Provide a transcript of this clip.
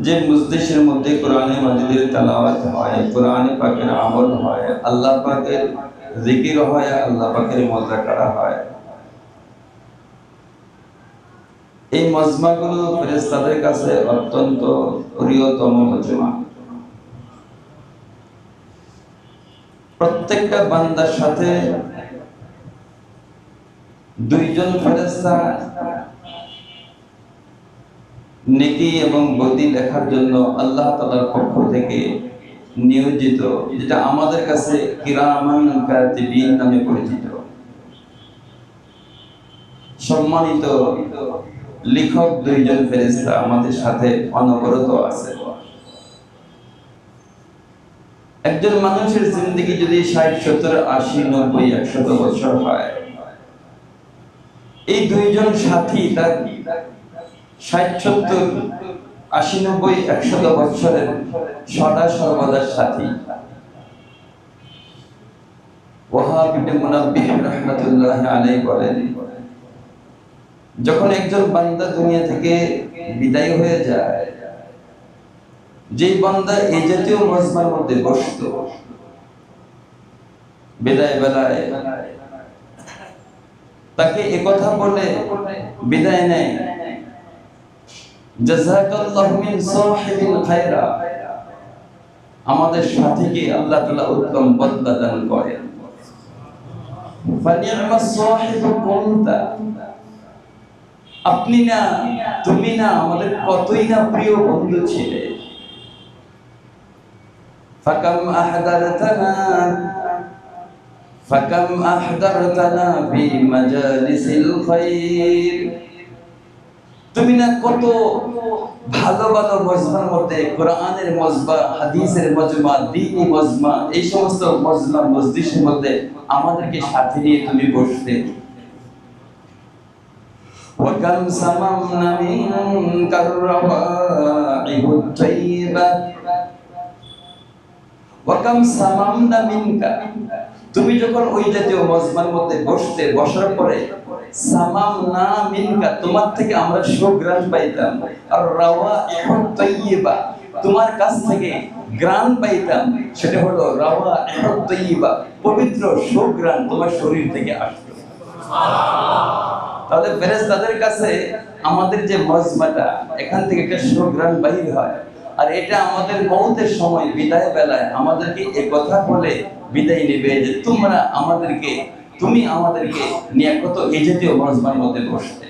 যে মজলিসের মধ্যে কোরআনে মাজিদের তেলাওয়াত হয়, কোরআনে পাকের আমল হয়, আল্লাহ পাকের জিকির হয়, আল্লাহ পাকের মুযাকারা হয়, এই মজমাগুলো ফেরেশতাদের কাছে অত্যন্ত প্রিয়তম মজমা। প্রত্যেকটা বান্দার সাথে দুইজন ফেরেশতা নেকি এবং বদি লেখার জন্য আল্লাহ তাআলার পক্ষ থেকে নিয়োজিত, যেটা আমাদের কাছে কিরামান কাতিবিন নামে পরিচিত। সম্মানিত লেখক দুইজন ফেরেশতা আমাদের সাথে অনবরত আছে। একজন মানুষের জিন্দেগি যদি 60, 70, 80, 90, 100 বছর হয়, এই দুইজন সাথী তার 60, 70, 80, 90, 100 বছরের সদা সর্বদার সাথী। ওয়াহাব ইবনে মুনাব্বিহ রাহমাতুল্লাহি আলাইহি বলেন, যখন একজন বান্দা দুনিয়া থেকে বিদায় হয়ে যায়, যেই বান্দা এই জাতীয় মজমার মধ্যে বসতো বিদায় বেলায়, তাকে একথা বলে বিদায় নেয়, জাযাকাল্লাহু মিন সাহিবিল খায়রা, আমাদের সাথীকে আল্লাহ তাআলা উত্তম বদলা দান করেন। ফানি'মাস সাহিবু কুনতা, আপনি না, তুমি না আমাদের কতই না প্রিয় বন্ধু ছিলে। ফাকাম আহদারতানা ফি মাজালিসিল খায়র, তুমি না কত ভালো ভালো মজমার মধ্যে, কোরআনের মজমা, হাদিসের মজমা, দ্বীনি মজমা, এই সমস্ত মজমা মজলিসের মধ্যে আমাদেরকে সাথে নিয়ে তুমি বসতে। وكم سممنا منك الروائح الطيبة وكم سممنا منك, তুমি যখন ওই জাতীয় মজমার মধ্যে বসতে, বসার পরে সামামনা মিনকা, তোমার থেকে আমরা সুঘ্রাণ পাইতাম, আর রাওয়াইহুত তাইয়্যিবা, তোমার কাছ থেকে ঘ্রাণ পাইতাম, সেটা হলো রাওয়াইহুত তাইয়্যিবা, পবিত্র সুঘ্রাণ তোমার শরীর থেকে আসতো। তাহলে ফেরেশতাদের কাছে আমাদের যে মজমাটা, এখান থেকে একটা সুঘ্রাণ বাহির হয়, আর এটা আমাদের মওতের সময় বিদায় বেলায় আমাদেরকে এই কথা বলে বিদায় নেবে যে তুমি আমাদেরকে নিয়ে কত এই জাতীয় মজমার মধ্যে বসতে।